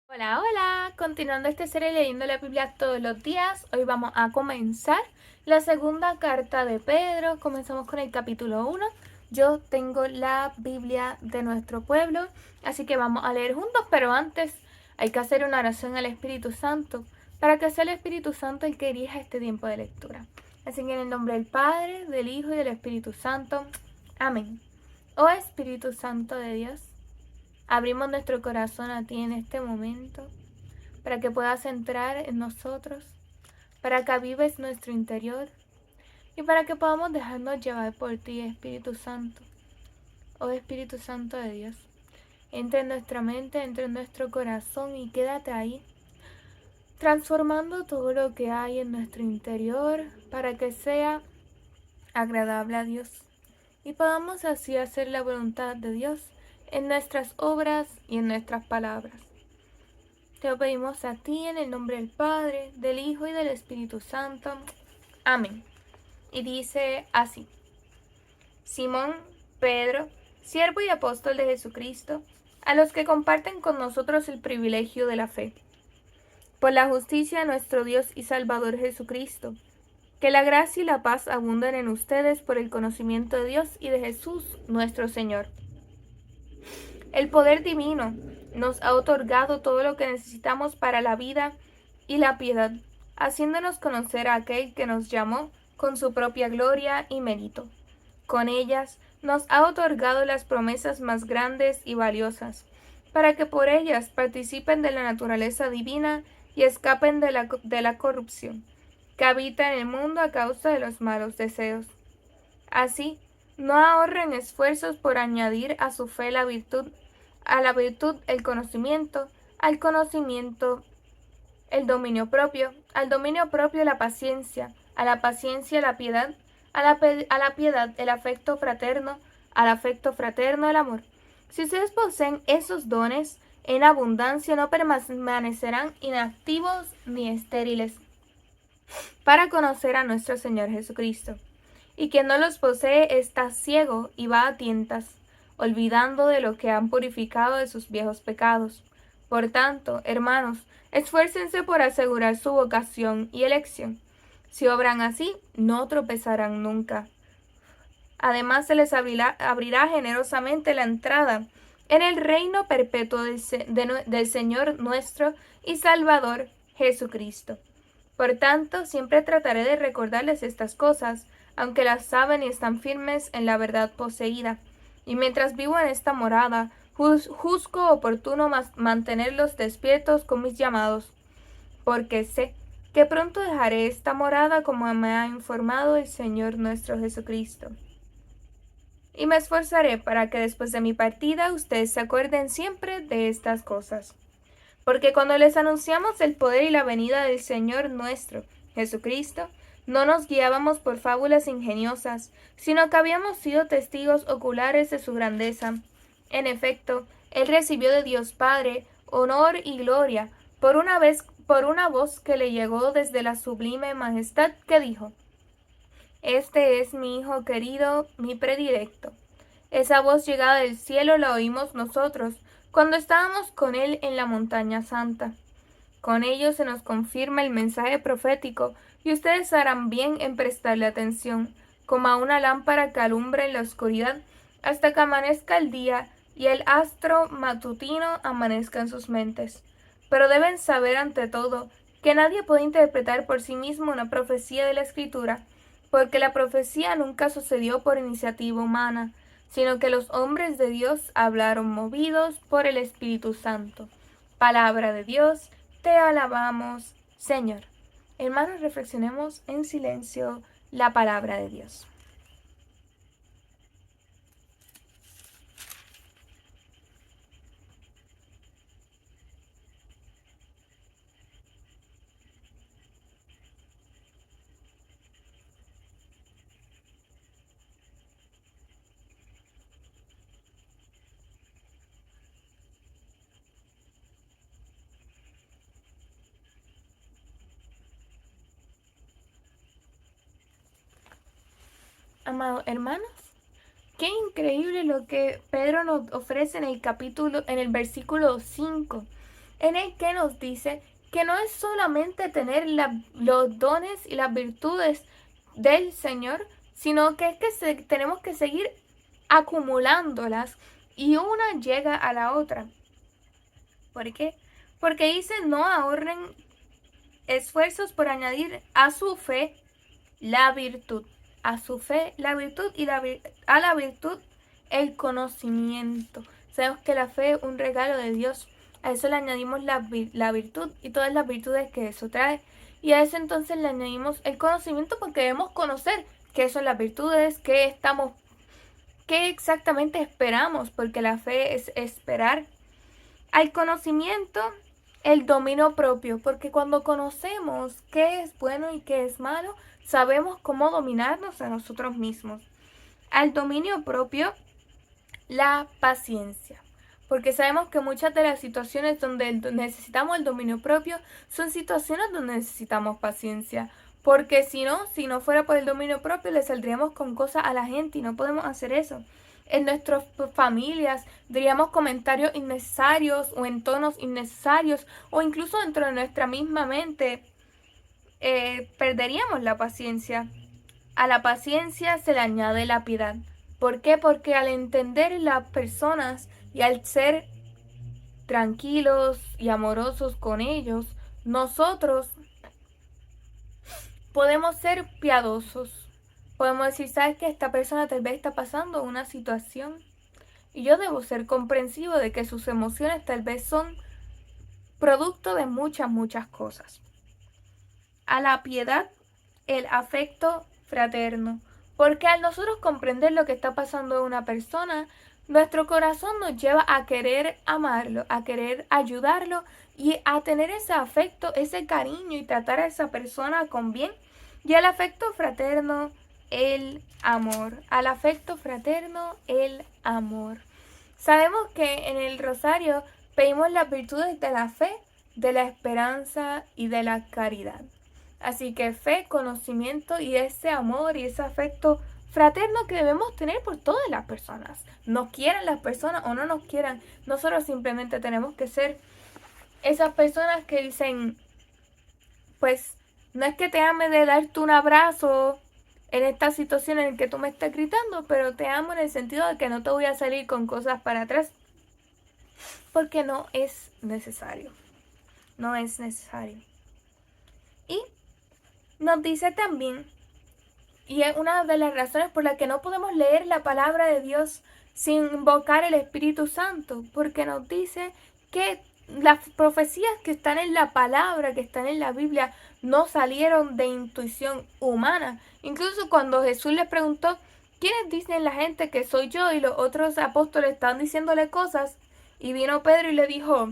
Hola, hola. Continuando esta serie leyendo la Biblia todos los días, hoy vamos a comenzar la segunda carta de Pedro. Comenzamos con el capítulo 1. Yo tengo la Biblia de nuestro pueblo, así que vamos a leer juntos, pero antes hay que hacer una oración al Espíritu Santo para que sea el Espíritu Santo el que dirija este tiempo de lectura. Así que en el nombre del Padre, del Hijo y del Espíritu Santo. Amén. Oh Espíritu Santo de Dios, abrimos nuestro corazón a ti en este momento para que puedas entrar en nosotros, para que avives nuestro interior y para que podamos dejarnos llevar por ti, Espíritu Santo. Oh Espíritu Santo de Dios, entra en nuestra mente, entra en nuestro corazón y quédate ahí, transformando todo lo que hay en nuestro interior para que sea agradable a Dios y podamos así hacer la voluntad de Dios en nuestras obras y en nuestras palabras. Te lo pedimos a ti en el nombre del Padre, del Hijo y del Espíritu Santo. Amén. Y dice así: Simón, Pedro, siervo y apóstol de Jesucristo, a los que comparten con nosotros el privilegio de la fe. Por la justicia de nuestro Dios y Salvador Jesucristo, que la gracia y la paz abunden en ustedes por el conocimiento de Dios y de Jesús nuestro Señor. El poder divino nos ha otorgado todo lo que necesitamos para la vida y la piedad, haciéndonos conocer a aquel que nos llamó con su propia gloria y mérito. Con ellas nos ha otorgado las promesas más grandes y valiosas, para que por ellas participen de la naturaleza divina y escapen de la corrupción que habita en el mundo a causa de los malos deseos. Así, no ahorren esfuerzos por añadir a su fe la virtud, a la virtud el conocimiento, al conocimiento el dominio propio, al dominio propio la paciencia, a la paciencia la piedad, a la piedad el afecto fraterno, al afecto fraterno el amor. Si ustedes poseen esos dones en abundancia, no permanecerán inactivos ni estériles para conocer a nuestro Señor Jesucristo. Y quien no los posee está ciego y va a tientas, olvidando de lo que han purificado de sus viejos pecados. Por tanto, hermanos, esfuércense por asegurar su vocación y elección. Si obran así, no tropezarán nunca. Además, se les abrirá generosamente la entrada en el reino perpetuo del Señor nuestro y Salvador Jesucristo. Por tanto, siempre trataré de recordarles estas cosas, aunque las saben y están firmes en la verdad poseída. Y mientras vivo en esta morada, juzgo oportuno mantenerlos despiertos con mis llamados, porque sé que pronto dejaré esta morada como me ha informado el Señor nuestro Jesucristo. Y me esforzaré para que después de mi partida ustedes se acuerden siempre de estas cosas. Porque cuando les anunciamos el poder y la venida del Señor nuestro, Jesucristo, no nos guiábamos por fábulas ingeniosas, sino que habíamos sido testigos oculares de su grandeza. En efecto, Él recibió de Dios Padre honor y gloria por una voz que le llegó desde la sublime majestad que dijo: Este es mi Hijo querido, mi predilecto. Esa voz llegada del cielo la oímos nosotros cuando estábamos con Él en la montaña santa. Con ello se nos confirma el mensaje profético y ustedes harán bien en prestarle atención, como a una lámpara que alumbra en la oscuridad hasta que amanezca el día y el astro matutino amanezca en sus mentes. Pero deben saber ante todo que nadie puede interpretar por sí mismo una profecía de la Escritura, porque la profecía nunca sucedió por iniciativa humana, sino que los hombres de Dios hablaron movidos por el Espíritu Santo. Palabra de Dios, te alabamos, Señor. Hermanos, reflexionemos en silencio la palabra de Dios. Amados hermanos, qué increíble lo que Pedro nos ofrece en el versículo 5. en el que nos dice que no es solamente tener los dones y las virtudes del Señor, sino que es que tenemos que seguir acumulándolas y una llega a la otra. ¿Por qué? Porque dice no ahorren esfuerzos por añadir a su fe la virtud. A su fe la virtud y a la virtud el conocimiento. Sabemos que la fe es un regalo de Dios. A eso le añadimos la virtud y todas las virtudes que eso trae. Y a eso entonces le añadimos el conocimiento porque debemos conocer qué son las virtudes, qué exactamente esperamos, porque la fe es esperar. Al conocimiento, el dominio propio, porque cuando conocemos qué es bueno y qué es malo, sabemos cómo dominarnos a nosotros mismos. Al dominio propio, la paciencia, porque sabemos que muchas de las situaciones donde necesitamos el dominio propio son situaciones donde necesitamos paciencia, porque si no fuera por el dominio propio le saldríamos con cosas a la gente y no podemos hacer eso. En nuestras familias diríamos comentarios innecesarios o en tonos innecesarios o incluso dentro de nuestra misma mente perderíamos la paciencia. A la paciencia se le añade la piedad. ¿Por qué? Porque al entender las personas y al ser tranquilos y amorosos con ellos, nosotros podemos ser piadosos. Podemos decir, ¿sabes qué? Esta persona tal vez está pasando una situación y yo debo ser comprensivo de que sus emociones tal vez son producto de muchas cosas. A la piedad, el afecto fraterno. Porque al nosotros comprender lo que está pasando en una persona, nuestro corazón nos lleva a querer amarlo, a querer ayudarlo y a tener ese afecto, ese cariño y tratar a esa persona con bien. Y al afecto fraterno, el amor. Al afecto fraterno, el amor. Sabemos que en el rosario pedimos las virtudes de la fe, de la esperanza y de la caridad. Así que fe, conocimiento y ese amor y ese afecto fraterno que debemos tener por todas las personas. Nos quieran las personas o no nos quieran, nosotros simplemente tenemos que ser esas personas que dicen, pues no es que te ame de darte un abrazo en esta situación en la que tú me estás gritando, pero te amo en el sentido de que no te voy a salir con cosas para atrás, porque no es necesario. No es necesario. Y nos dice también, y es una de las razones por las que no podemos leer la palabra de Dios sin invocar el Espíritu Santo, porque nos dice que las profecías que están en la palabra, que están en la Biblia, no salieron de intuición humana. Incluso cuando Jesús les preguntó, ¿quiénes dicen la gente que soy yo? Y los otros apóstoles estaban diciéndole cosas, y vino Pedro y le dijo,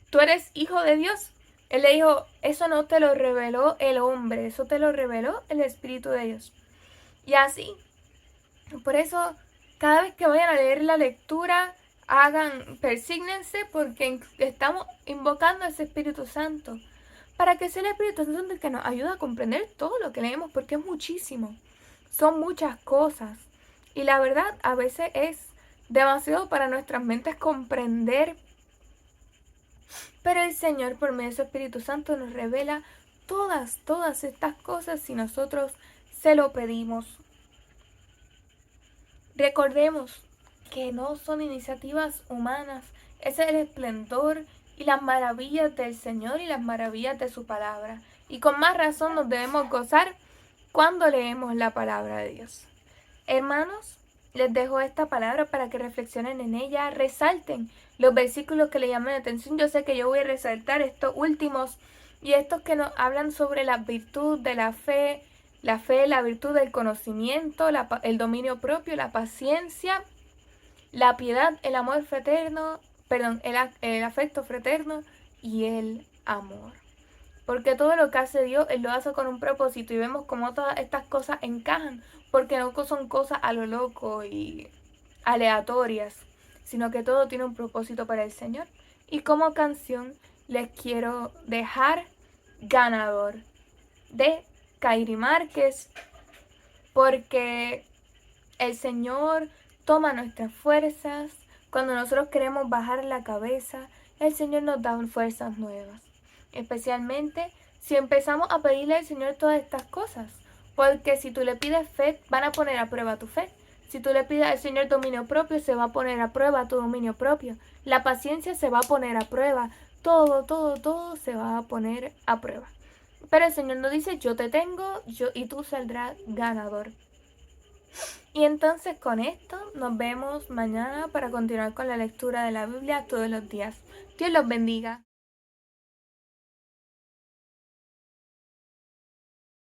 ¿tú eres hijo de Dios? Él le dijo, eso no te lo reveló el hombre, eso te lo reveló el Espíritu de Dios. Y así, por eso, cada vez que vayan a leer la lectura, persígnense porque estamos invocando a ese Espíritu Santo. Para que sea el Espíritu Santo el que nos ayuda a comprender todo lo que leemos, porque es muchísimo. Son muchas cosas. Y la verdad, a veces es demasiado para nuestras mentes comprender. Pero el Señor, por medio de su Espíritu Santo, nos revela todas estas cosas si nosotros se lo pedimos. Recordemos que no son iniciativas humanas, es el esplendor y las maravillas del Señor y las maravillas de su palabra. Y con más razón nos debemos gozar cuando leemos la palabra de Dios. Hermanos, les dejo esta palabra para que reflexionen en ella, resalten los versículos que le llaman la atención. Yo sé que yo voy a resaltar estos últimos y estos que nos hablan sobre la virtud de la fe, la virtud del conocimiento, el dominio propio, la paciencia, la piedad, el amor fraterno, el afecto fraterno y el amor. Porque todo lo que hace Dios, Él lo hace con un propósito y vemos cómo todas estas cosas encajan, porque no son cosas a lo loco y aleatorias, sino que todo tiene un propósito para el Señor. Y como canción les quiero dejar Ganador de Kairi Márquez, porque el Señor toma nuestras fuerzas, Cuando nosotros queremos bajar la cabeza, el Señor nos da fuerzas nuevas. Especialmente si empezamos a pedirle al Señor todas estas cosas. Porque si tú le pides fe, van a poner a prueba tu fe. Si tú le pides al Señor dominio propio, se va a poner a prueba tu dominio propio. La paciencia se va a poner a prueba. Todo se va a poner a prueba. Pero el Señor nos dice, yo te tengo y tú saldrás ganador. Y entonces con esto nos vemos mañana para continuar con la lectura de la Biblia todos los días. Dios los bendiga.